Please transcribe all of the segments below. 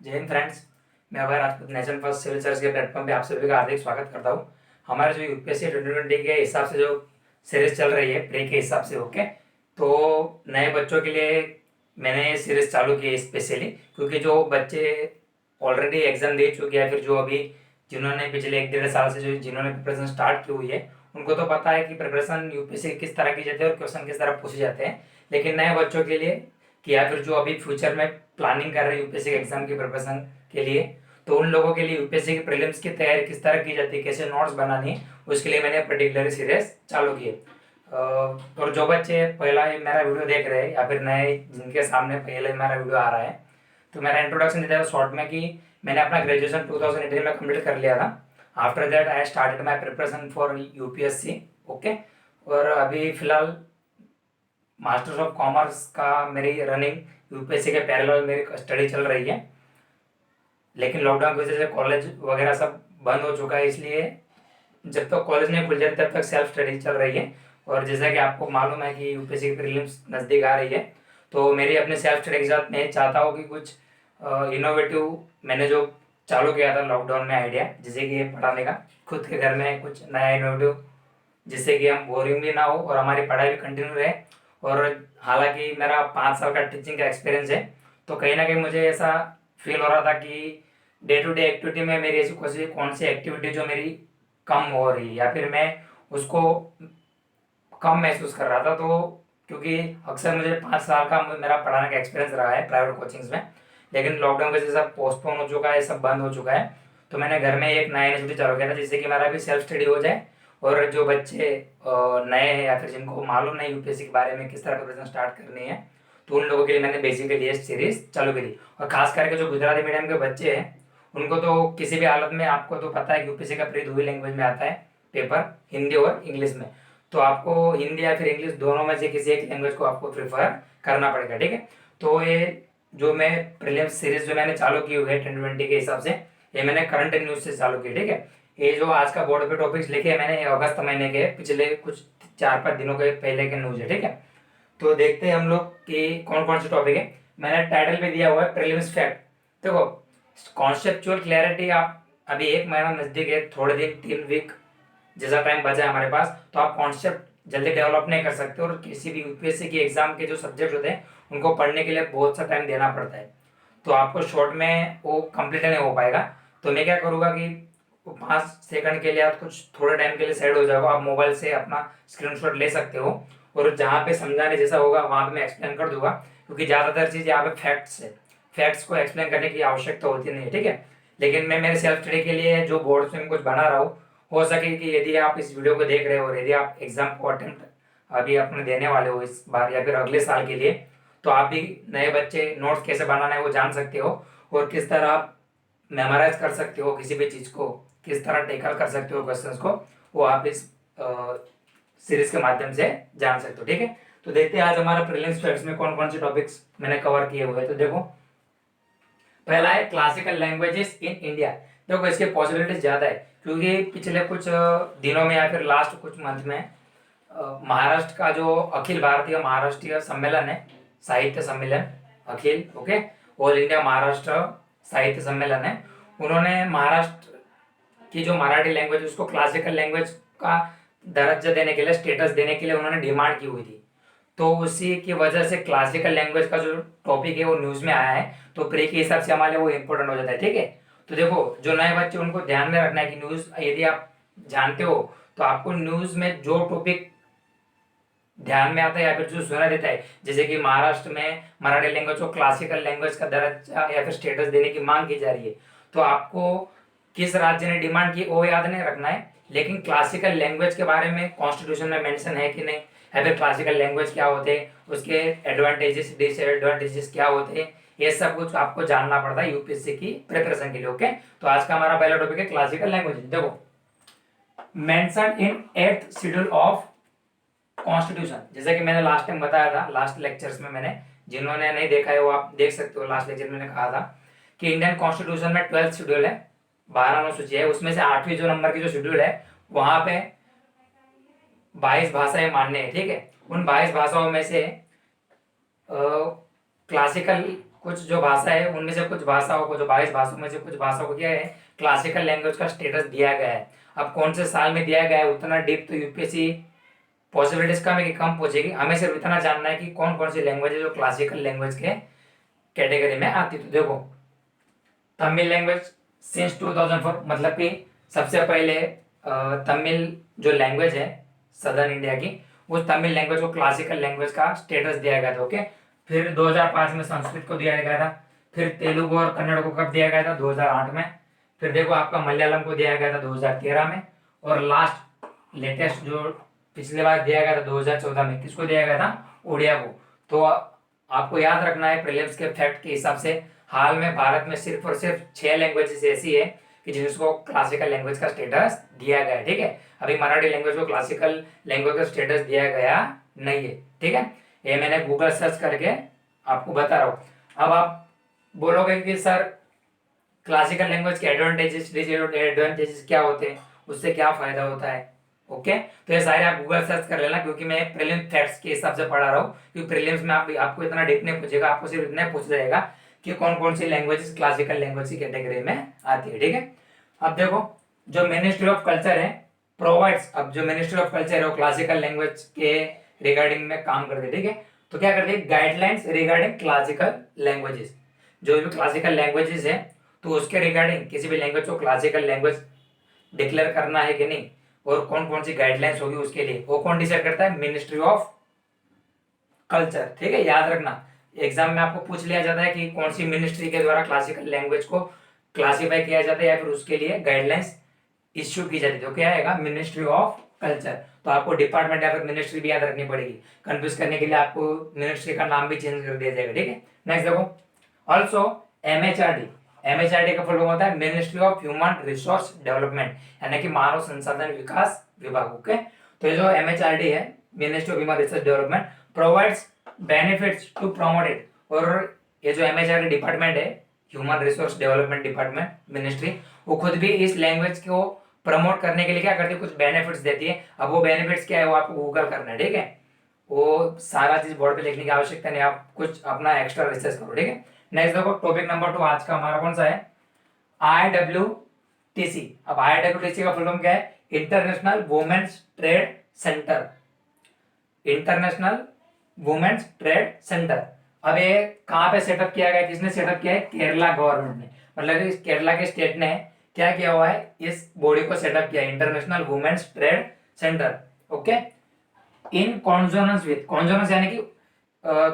जय हिंद फ्रेंड्स। मैं Abhay Rajput nation first civil service के प्लेटफॉर्म पे आप सभी का हार्दिक स्वागत करता हूँ। हमारे जो यूपीएससी 2020 के हिसाब से जो सीरीज चल रही है प्री के हिसाब से, ओके, तो नए बच्चों के लिए मैंने ये सीरीज चालू की है स्पेशली, क्योंकि जो बच्चे ऑलरेडी एग्जाम दे चुके हैं, फिर जो अभी जिन्होंने पिछले 1-1.5 साल से जो जिन्होंने प्रिपरेशन स्टार्ट की हुई है, उनको तो पता है कि प्रिपरेशन यूपीएससी किस तरह की जाती है और क्वेश्चन किस तरह पूछे जाते हैं। लेकिन नए बच्चों के लिए कि या फिर जो अभी फ्यूचर में प्लानिंग कर रहे हैं यूपीएससी के एग्जाम की प्रिपरेशन के लिए, तो उन लोगों के लिए यूपीएससी की प्रीलिम्स की तैयारी किस तरह की जाती है, कैसे नोट्स बनानी है, उसके लिए मैंने पर्टिकुलर सीरीज चालू की है। और जो बच्चे पहला ये मेरा वीडियो देख रहे हैं या फिर नए जिनके सामने पहले मेरा वीडियो आ रहा है, तो मेरा इंट्रोडक्शन देता है शॉर्ट में कि मैंने अपना ग्रेजुएशन 2018 में कंप्लीट कर लिया था। After that I started my preparation for UPSC, okay. और अभी फिलहाल मास्टर्स ऑफ कॉमर्स का मेरी रनिंग यूपीएससी के पैरेलल मेरी स्टडी चल रही है। लेकिन लॉकडाउन की वजह से कॉलेज वगैरह सब बंद हो चुका है, इसलिए जब तक कॉलेज नहीं खुल जाते तब तक सेल्फ स्टडी चल रही है। और जैसा कि आपको मालूम है कि यूपीएससी की प्रीलिम्स नज़दीक आ रही है, तो मेरी अपने सेल्फ स्टडी के साथ मैं चाहता हूँ कि कुछ इनोवेटिव मैंने जो चालू किया था लॉकडाउन में आइडिया, जैसे कि ये पढ़ाने का, खुद के घर में कुछ नया इनोवेटिव, जिससे कि हम बोरिंग भी ना हो और हमारी पढ़ाई भी कंटिन्यू रहे। और हालांकि मेरा 5 साल का टीचिंग का एक्सपीरियंस है, तो कहीं ना कहीं मुझे ऐसा फील हो रहा था कि डे टू डे एक्टिविटी में मेरी ऐसी कौन सी एक्टिविटी जो मेरी कम हो रही है या फिर मैं उसको कम महसूस कर रहा था। तो क्योंकि अक्सर मुझे 5 साल का मेरा पढ़ाने का एक्सपीरियंस रहा है प्राइवेट कोचिंग्स में, लेकिन लॉकडाउन की वजह से सब पोस्टपोन हो चुका है, सब बंद हो चुका है। तो मैंने घर में एक नया इनिशिएटिव चालू किया था, जिससे कि मेरा भी सेल्फ स्टडी हो जाए और जो बच्चे नए हैं या फिर जिनको मालूम नहीं यूपीएससी के बारे में किस तरह प्रिपरेशन स्टार्ट करनी है, तो उन लोगों के लिए मैंने बेसिकली ये सीरीज चालू करी। और खास करके जो गुजराती मीडियम के बच्चे हैं, उनको तो किसी भी हालत में, आपको तो पता है कि यूपीएससी का प्री 2 ही लैंग्वेज में आता है पेपर, हिंदी और इंग्लिश में। तो आपको हिंदी या फिर इंग्लिश दोनों में से किसी एक लैंग्वेज को आपको प्रीफर करना पड़ेगा, ठीक है। तो ये जो मैं प्रीलिम्स सीरीज जो मैंने चालू की हुई है 2020 के हिसाब से, ये मैंने करंट न्यूज से चालू की, ठीक है। ये जो आज का बोर्ड पे टॉपिक्स लिखे हैं मैंने, ये अगस्त महीने के पिछले कुछ 4-5 दिनों के पहले के न्यूज है, ठीक है। तो देखते हैं हम लोग कि कौन कौन से टॉपिक है। मैंने टाइटल पे दिया हुआ है प्रीलिम्स फैक्ट। देखो, कॉन्सेप्चुअल क्लैरिटी, आप अभी 1 महीना नजदीक है, थोड़े दिन 3 वीक जैसा टाइम बचा है हमारे पास, तो आप कॉन्सेप्ट जल्दी डेवलप नहीं कर सकते। और किसी भी यूपीएससी की एग्जाम के जो सब्जेक्ट होते हैं उनको पढ़ने के लिए बहुत सा टाइम देना पड़ता है, तो आपको शॉर्ट में वो कंप्लीट नहीं हो पाएगा। तो मैं क्या करूँगा कि 5 सेकंड के लिए आप कुछ थोड़े टाइम के लिए साइड हो जाओगे, आप मोबाइल से अपना स्क्रीनशॉट ले सकते हो और जहाँ पे समझाने जैसा होगा वहाँ पे मैं एक्सप्लेन कर दूंगा, क्योंकि ज़्यादातर चीज़ यहाँ पे फैक्ट्स है, फैक्ट्स को एक्सप्लेन करने की आवश्यकता होती नहीं है, ठीक है। लेकिन मैं मेरे सेल्फ स्टडी के लिए जो बोर्ड में कुछ बना रहा हूँ, हो सके कि यदि आप इस वीडियो को देख रहे हो और यदि आप एग्जाम को अटेम्प्ट अभी अपने देने वाले हो इस बार या फिर अगले साल के लिए, तो आप भी नए बच्चे नोट्स कैसे बनाना है वो जान सकते हो और किस तरह आप मेमोराइज कर सकते हो किसी भी चीज़ को, किस तरह टेकल कर सकते हो क्वेश्चंस को, वो आप इस सीरीज के माध्यम से जान सकते हो, ठीक है। तो देखते हैं आज हमारा प्रीलिम्स फैक्ट्स में कौन कौन से टॉपिक्स मैंने कवर किए हुए हैं। तो देखो, पहला है क्लासिकल लैंग्वेजेस इन इंडिया। देखो, इसके पॉसिबिलिटीज ज़्यादा है, क्योंकि पिछले कुछ दिनों में या फिर लास्ट कुछ मंथ में महाराष्ट्र का जो अखिल भारतीय महाराष्ट्रीय सम्मेलन है, साहित्य सम्मेलन, अखिल, ओके, ऑल इंडिया महाराष्ट्र साहित्य सम्मेलन है, उन्होंने महाराष्ट्र की जो मराठी लैंग्वेज उसको क्लासिकल लैंग्वेज का दर्जा देने के लिए, स्टेटस देने के लिए उन्होंने डिमांड की हुई थी। तो उसी की वजह से क्लासिकल लैंग्वेज का जो टॉपिक है वो न्यूज में आया है, तो प्री के हिसाब से हमारे लिए वो इम्पोर्टेंट हो जाता है, ठीक है। तो देखो, जो नए बच्चे उनको ध्यान में रखना है कि न्यूज यदि आप जानते हो तो आपको न्यूज में जो टॉपिक ध्यान में आता है या फिर जो सुना देता है, जैसे कि महाराष्ट्र में मराठी लैंग्वेज को क्लासिकल लैंग्वेज का दर्जा या फिर स्टेटस देने की मांग की जा रही है, तो आपको किस राज्य ने डिमांड की वो याद नहीं रखना है, लेकिन क्लासिकल लैंग्वेज के बारे में कॉन्स्टिट्यूशन में मेंशन है कि नहीं, या फिर क्लासिकल लैंग्वेज क्या होते हैं, उसके एडवांटेजेस डिसएडवांटेजेस क्या होते हैं, ये सब कुछ आपको जानना पड़ता है यूपीएससी की प्रिपरेशन के लिए, ओके। तो आज का हमारा पहला टॉपिक है क्लासिकल लैंग्वेज। देखो, mention in 8th schedule of constitution, जैसे कि मैंने लास्ट टाइम बताया था, लास्ट लेक्चर्स में मैंने, जिन्होंने नहीं देखा है वो आप देख सकते हो, लास्ट लेक्चर में मैंने कहा था कि इंडियन कॉन्स्टिट्यूशन में 12th शेड्यूल है, 12 अनुसूची है, उसमें से 8वीं जो नंबर की जो शेड्यूल है वहां पे 22 भाषाएं मान्य है, ठीक है। उन 22 भाषाओं में से क्लासिकल कुछ जो भाषा है उनमें से कुछ भाषाओं को, जो 22 भाषाओं में से कुछ भाषाओं को क्या है, क्लासिकल लैंग्वेज का स्टेटस दिया गया है। अब कौन से साल में दिया गया है उतना डीप तो यूपीएससी पॉसिबिलिटीज कम है कि कम पूछेगी। हमें सिर्फ इतना जानना है कि कौन कौन सी लैंग्वेज है जो क्लासिकल लैंग्वेज के कैटेगरी में आती है। तो देखो, तमिल लैंग्वेज सिंस 2004, मतलब कि सबसे पहले तमिल जो लैंग्वेज है सदर्न इंडिया की, उस तमिल लैंग्वेज को क्लासिकल लैंग्वेज का स्टेटस दिया गया था। ओके, फिर 2005 में संस्कृत को दिया गया था। फिर तेलुगु और कन्नड़ को कब दिया गया था? 2008 में। फिर देखो आपका मलयालम को दिया गया था 2013 में। और लास्ट लेटेस्ट जो पिछले बार दिया गया था 2014 में, किसको दिया गया था? उड़िया को। तो आपको याद रखना है प्रीलिम्स के फैक्ट के हिसाब से हाल में भारत में सिर्फ और सिर्फ 6 लैंग्वेजेस ऐसी है कि जिसको क्लासिकल लैंग्वेज का स्टेटस दिया गया है। ठीक है, अभी मराठी लैंग्वेज को क्लासिकल लैंग्वेज का स्टेटस दिया गया नहीं है। ठीक है, ये मैंने गूगल सर्च करके आपको बता रहा हूँ। अब आप बोलोगे कि सर क्लासिकल लैंग्वेज के एडवांटेजेस डिसएडवांटेजेस क्या होते हैं, उससे क्या फायदा होता है? ओके, तो ये सारे आप गूगल सर्च कर लेना, क्योंकि मैं प्रीलिम फैक्ट्स के हिसाब से पढ़ा रहा हूँ। क्योंकि प्रीलिम्स में आपको इतना डीप नहीं पूछेगा, आपको सिर्फ इतना पूछ जाएगा कि कौन कौन सी लैंग्वेजेस क्लासिकल लैंग्वेज की कैटेगरी में आती है। ठीक है, अब देखो, जो मिनिस्ट्री ऑफ कल्चर है प्रोवाइड्स, अब जो मिनिस्ट्री ऑफ कल्चर है वो क्लासिकल लैंग्वेज के रिगार्डिंग में काम करती है। ठीक है, तो क्या करती है? गाइडलाइंस रिगार्डिंग क्लासिकल लैंग्वेजेस, जो भी क्लासिकल लैंग्वेजेस है तो उसके रिगार्डिंग किसी भी लैंग्वेज को क्लासिकल लैंग्वेज डिक्लेयर करना है कि नहीं, और कौन कौन सी गाइडलाइंस होगी उसके लिए, वो कौन डिसाइड करता है? Ministry of culture. ठीक है, याद रखना, एग्जाम में आपको पूछ लिया जाता है कि कौन सी मिनिस्ट्री के द्वारा क्लासिकल लैंग्वेज को क्लासिफाई किया जाता है या फिर उसके लिए गाइडलाइंस इश्यू की जाती है। तो क्या आएगा? Ministry of culture. तो आपको डिपार्टमेंट या फिर मिनिस्ट्री भी याद रखनी पड़ेगी। कंफ्यूज करने के लिए आपको मिनिस्ट्री का नाम भी चेंज कर दिया जाएगा। ठीक है, नेक्स्ट देखो, ऑल्सो एमएचआरडी। एमएचआरडी का फुल फॉर्म होता है ministry of human resource development, यानी कि मानव संसाधन विकास विभाग। ओके, तो ये जो एमएचआरडी है, ministry of human resource development, provides benefits to promote it. और ये जो एमएचआरडी डिपार्टमेंट है, human resource development department ministry, वो खुद भी इस लैंग्वेज को प्रमोट करने के लिए क्या करती है? कुछ बेनिफिट्स देती है। अब वो बेनिफिट्स क्या है वो आपको गूगल करना है। ठीक है, वो सारा चीज बोर्ड पे लिखने की आवश्यकता नहीं, आप कुछ अपना एक्स्ट्रा रिसर्च करो। ठीक है, नेक्स्ट देखो, टॉपिक नंबर 2 आज का हमारा कौन सा है? IWTC। अब IWTC का फुल फॉर्म क्या है? International women's trade centre. International women's trade centre. अब ये कहाँ पे सेटअप किया गया? किसने सेटअप किया है? केरला गवर्नमेंट ने, मतलब इस केरला के स्टेट ने क्या किया हुआ है? इस बॉडी को सेटअप किया, international women's trade centre. Okay, in consonance with, consonance यानी कि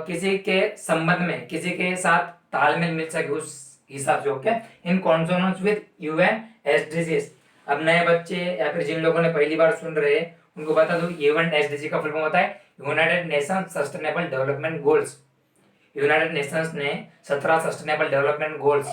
किसी के संबंध में, किसी के साथ तालमेल मिल सके उस हिसाब से। Okay, in consonance with UN SDGs. अब नए बच्चे या फिर जिन लोगों ने पहली बार सुन रहे हैं उनको बता दूं, यूएन एसडीजी का फुल फॉर्म होता है United Nations sustainable development goals. United Nations ने 17 सस्टेनेबल डेवलपमेंट गोल्स,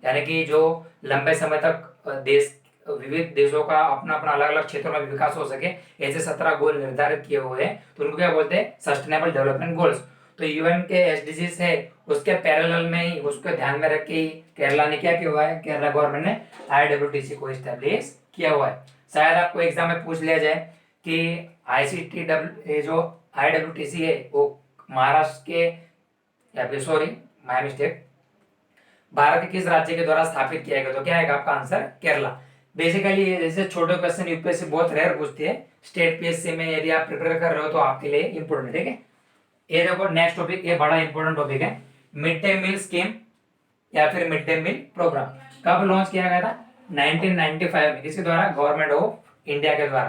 यानी कि जो लंबे समय तक देश, विविध देशों का अपना अपना अलग अलग क्षेत्रों में विकास हो सके, ऐसे 17 गोल निर्धारित किए हुए हैं। तो उनको क्या बोलते हैं? Sustainable development goals. तो यूएन के एसडीजीज है, उसके पैरेलल में ही, उसको ध्यान में रख के ही केरला ने क्या किया हुआ है? केरला गवर्नमेंट ने IWTC को इस्टेब्लिश किया हुआ है। शायद आपको एग्जाम में पूछ लिया जाए कि ICTW जो IWTC है वो महाराष्ट्र के, या फिर सॉरी माय मिस्टेक, भारत के किस राज्य के द्वारा स्थापित किया गया? तो क्या आएगा आपका आंसर? केरला। बेसिकली जैसे छोटे क्वेश्चन यूपीएससी बहुत रेयर पूछती है, स्टेट पीएससी में यदि आप प्रिपेयर कर रहे हो तो आपके लिए इंपॉर्टेंट है। ठीक है, ये देखो नेक्स्ट टॉपिक, ये बड़ा इंपॉर्टेंट टॉपिक है, मिड डे मील स्कीम या फिर मिड डे मील प्रोग्राम। कब लॉन्च किया गया था? 1995 में। किसके द्वारा? गवर्नमेंट ऑफ इंडिया के द्वारा।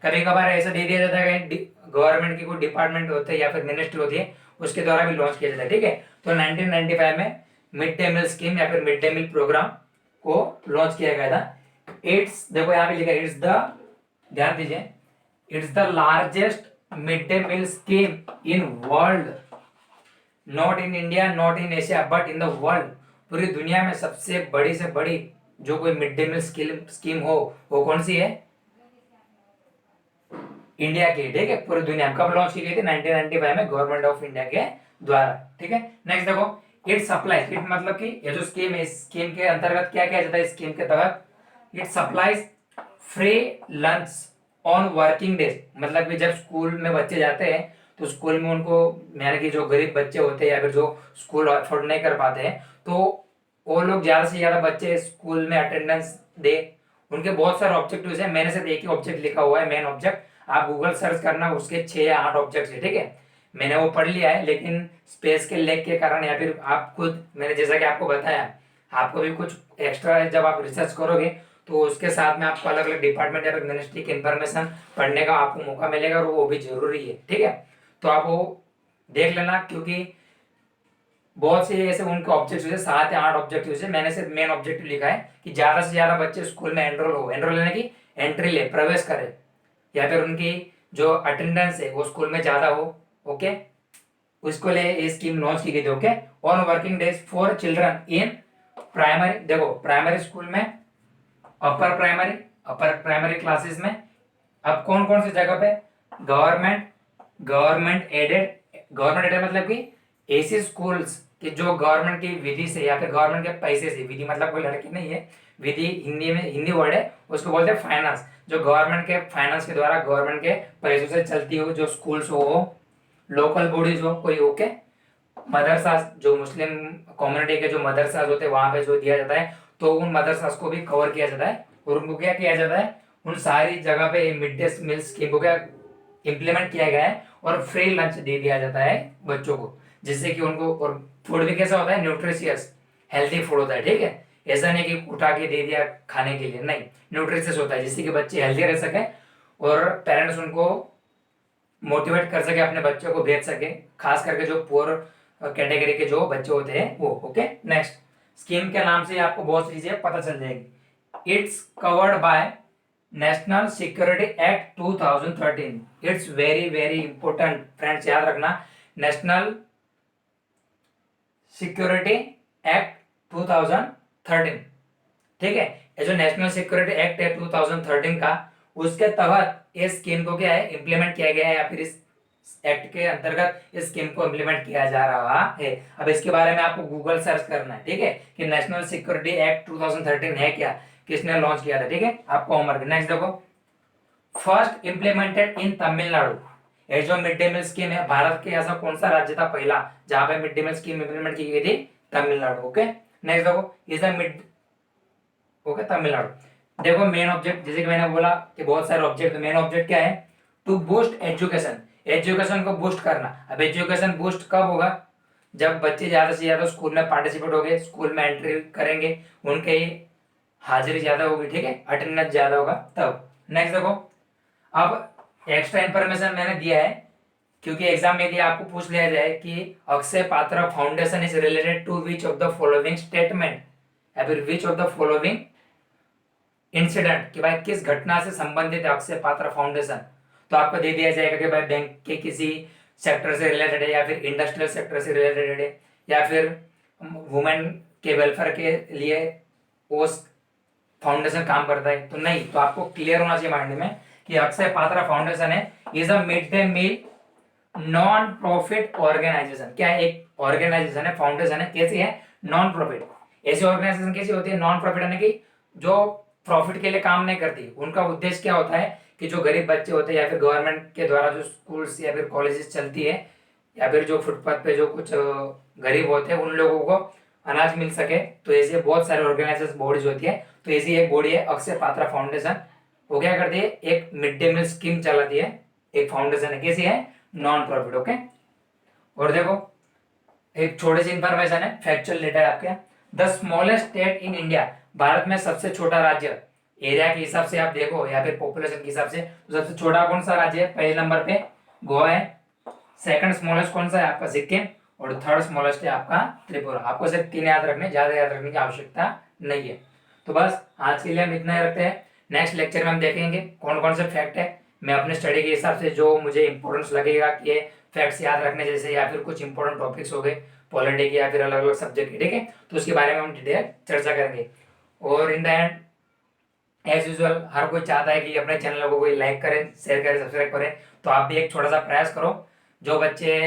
कभी कभार ऐसा दे दिया जाता है कि गवर्नमेंट की कोई डिपार्टमेंट होते हैं या फिर मिनिस्ट्री होती है, उसके द्वारा भी लॉन्च किया जाता है। ठीक है, तो 1995 में मिड डे मील स्कीम या फिर मिड डे मील प्रोग्राम को लॉन्च किया गया था। इट्स, देखो यहाँ पे लिखा है, इट्स द, ध्यान दीजिए, it's the largest mid day meal scheme in world, not in India, not in Asia, but in the world. पूरी दुनिया में सबसे बड़ी से बड़ी जो कोई मिड डे मील स्कीम हो वो कौन सी है? इंडिया की। ठीक है, पूरी दुनिया में। कब लॉन्च की गई थी? 1995 में गवर्नमेंट ऑफ इंडिया के द्वारा। ठीक है, नेक्स्ट देखो, इट सप्लाइज, इट मतलब कि ये जो स्कीम है, इस स्कीम के अंतर्गत क्या किया जाता है? इस स्कीम के तहत it supplies free lunch on working days, मतलब कि जब स्कूल में बच्चे जाते हैं तो स्कूल में उनको, यानी कि जो गरीब बच्चे होते हैं या फिर जो स्कूल अफोर्ड नहीं कर पाते हैं, तो वो लोग ज़्यादा से ज़्यादा बच्चे स्कूल में अटेंडेंस दे। उनके बहुत सारे ऑब्जेक्टिव्स हैं, मैंने सिर्फ एक ही ऑब्जेक्ट लिखा हुआ है, मेन ऑब्जेक्ट। आप गूगल सर्च करना, उसके 6 या 8 ऑब्जेक्ट्स है, ठीक है। मैंने वो पढ़ लिया है, लेकिन स्पेस के लेक के कारण या फिर आप खुद, मैंने जैसा कि आपको बताया, आपको भी कुछ एक्स्ट्रा है, जब आप रिसर्च करोगे तो उसके साथ में आपको अलग अलग डिपार्टमेंट या फिर मिनिस्ट्री की इन्फॉर्मेशन पढ़ने का आपको मौका मिलेगा, और वो भी जरूरी है, ठीक है। तो आप वो देख लेना, क्योंकि बहुत से ऐसे उनके ऑब्जेक्टिव है, 7 या 8 ऑब्जेक्टिव है। मैंने सिर्फ मेन ऑब्जेक्टिव लिखा है कि ज्यादा से ज्यादा बच्चे स्कूल में एनरोल लेने की एंट्री ले, प्रवेश करे, या फिर उनकी जो अटेंडेंस है वो स्कूल में ज्यादा हो, ओके। उसको लिए ये स्कीम लॉन्च की गई थी, okay. On working days for children in primary, देखो प्राइमरी स्कूल में, अपर प्राइमरी क्लासेस में, अब कौन कौन सी जगह पे, गवर्नमेंट गवर्नमेंट एडेड मतलब कि ऐसे स्कूल्स कि जो गवर्नमेंट की विधि से या फिर गवर्नमेंट के पैसे से, विधि मतलब कोई लड़की नहीं है, विधि हिंदी में हिंदी वर्ड है, उसको बोलते हैं फाइनेंस, जो गवर्नमेंट के फाइनेंस के द्वारा गवर्नमेंट के पैसों से चलती हो जो स्कूल्स हो, लोकल बॉडीज हो कोई, ओके। मदरसा, जो मुस्लिम कम्युनिटी के जो मदरसाज होते हैं वहां पे जो दिया जाता है, तो उन मदरसाज को भी कवर किया जाता है, और उनको क्या किया जाता है, उन सारी जगह पे मिड डे मील स्कीम को क्या इम्प्लीमेंट किया गया है, और फ्री लंच दे दिया जाता है बच्चों को, जिससे कि उनको, और फूड भी कैसा होता है, न्यूट्रिशियस हेल्थी फूड होता है, ठीक है। ऐसा नहीं कि उठा के दे दिया खाने के लिए, नहीं, न्यूट्रिशियस होता है, जिससे कि बच्चे हेल्थी रह सके और पेरेंट्स उनको मोटिवेट कर सके, अपने बच्चों को भेज सके, खास करके जो पुअर कैटेगरी के जो बच्चे होते हैं वो, ओके। नेक्स्ट, स्कीम के नाम से आपको बहुत सी चीजें पता चल जाएगी। It's covered by national security act 2013। It's very very important friends, याद रखना, नेशनल सिक्योरिटी एक्ट 2013, ठीक है। ये जो नेशनल सिक्योरिटी एक्ट है 2013 का, उसके तहत इस स्कीम को क्या है, इंप्लीमेंट किया गया है, या फिर इस एक्ट के अंतर्गत इस स्कीम को इंप्लीमेंट किया जा रहा है। अब इसके बारे में आपको गूगल सर्च करना है, ठीक है, कि नेशनल सिक्योरिटी एक्ट 2013 है क्या, किसने लॉन्च किया था, ठीक है। आपको होमवर्क। नेक्स्ट देखो, फर्स्ट इम्प्लीमेंटेड इन तमिलनाडु। ये जो मिड डे मील स्कीम है, भारत के ऐसा कौन सा राज्य था पहला जहां पे mid day meal scheme implement की गई थी, तमिलनाडु, ओके। नेक्स्ट देखो, is the mid, okay, Tamil Nadu. देखो मेन ऑब्जेक्ट, जैसे कि मैंने बोला कि बहुत सारे ऑब्जेक्ट, मेन ऑब्जेक्ट क्या है, टू बूस्ट एजुकेशन, एजुकेशन को बूस्ट करना। अब एजुकेशन बूस्ट कब होगा, जब बच्चे ज्यादा से ज्यादा स्कूल में पार्टिसिपेट हो गए, स्कूल में एंट्री करेंगे, उनके हाजिरी ज्यादा होगी, ठीक है, अटेंडेंस ज्यादा होगा तब। नेक्स्ट देखो, अब एक्स्ट्रा इंफॉर्मेशन मैंने दिया है, क्योंकि एग्जाम में यदि आपको पूछ लिया जाए कि Akshaya Patra foundation is related to which of the following statement, या फिर which of the following incident, कि भाई किस घटना से संबंधित है अक्षय पात्रा फाउंडेशन, तो आपको दे दिया जाएगा कि भाई बैंक के किसी सेक्टर से रिलेटेड है, या फिर इंडस्ट्रियल सेक्टर से रिलेटेड है, या फिर वुमेन के वेलफेयर के लिए वो फाउंडेशन काम करता है, तो नहीं। तो आपको क्लियर होना चाहिए माइंड में कि अक्षय पात्रा फाउंडेशन है, is a mid day meal non profit organisation. क्या है, एक ऑर्गेनाइजेशन है, फाउंडेशन है, कैसी है, नॉन प्रॉफिट। ऐसी ऑर्गेनाइजेशन कैसी होती है, नॉन प्रॉफिट, यानी कि जो प्रॉफिट के लिए काम नहीं करती। उनका उद्देश्य क्या होता है कि जो गरीब बच्चे होते हैं, या फिर गवर्नमेंट के द्वारा जो स्कूल्स या फिर कॉलेजेस चलती है, या फिर जो फुटपाथ पे जो कुछ गरीब होते हैं, उन लोगों को अनाज मिल सके, तो ऐसे बहुत सारे ऑर्गेनाइजेशन बॉडीज होती है। तो ऐसी एक बॉडी है अक्षय पात्रा फाउंडेशन। वो क्या करती है, एक मिड डे मील स्कीम चलाती है, एक फाउंडेशन है, कैसी है, नॉन प्रॉफिट, ओके। और देखो एक छोटी सी इंफॉर्मेशन है, फैक्चुअल डेटा है आपके, the smallest state in India, Bharat में सबसे छोटा राज्य, एरिया के हिसाब से आप देखो या फिर पॉपुलेशन के हिसाब से, तो सबसे छोटा कौन सा राज्य है, पहले नंबर पे गोवा है, सेकंड स्मॉलेस्ट कौन सा है आपका सिक्किम, और थर्ड स्मॉलेस्ट है आपका त्रिपुरा। आपको सिर्फ 3 याद रखने, ज्यादा याद रखने की आवश्यकता नहीं है। तो बस आज के लिए हम इतना ही रखते हैं। नेक्स्ट लेक्चर में हम देखेंगे कौन कौन से फैक्ट है, मैं अपने स्टडी के हिसाब से जो मुझे इंपॉर्टेंस लगेगा कि ये फैक्ट्स याद रखने जैसे, या फिर कुछ इंपॉर्टेंट टॉपिक्स हो गए पॉलिटी के या फिर अलग अलग सब्जेक्ट के, ठीक है, तो उसके बारे में हम डिटेल चर्चा करेंगे। और in the end as usual हर कोई चाहता है कि अपने चैनल को कोई लाइक करें, शेयर करें, सब्सक्राइब करें, तो आप भी एक छोटा सा प्रयास करो। जो बच्चे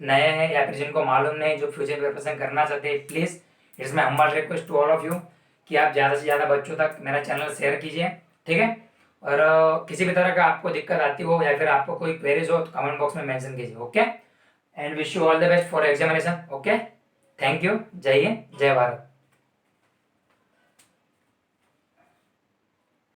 नए हैं या फिर जिनको मालूम नहीं, जो फ्यूचर प्रिपरेशन करना चाहते हैं, please it's my humble request to all of you कि आप ज़्यादा से ज़्यादा बच्चों तक मेरा चैनल शेयर कीजिए, ठीक है। और किसी भी तरह का आपको दिक्कत आती हो या फिर आपको कोई क्वेरीज हो तो कमेंट बॉक्स में मेंशन कीजिए। Okay, and wish you all the best for examination. Okay, thank you. जय हिंद, जय भारत।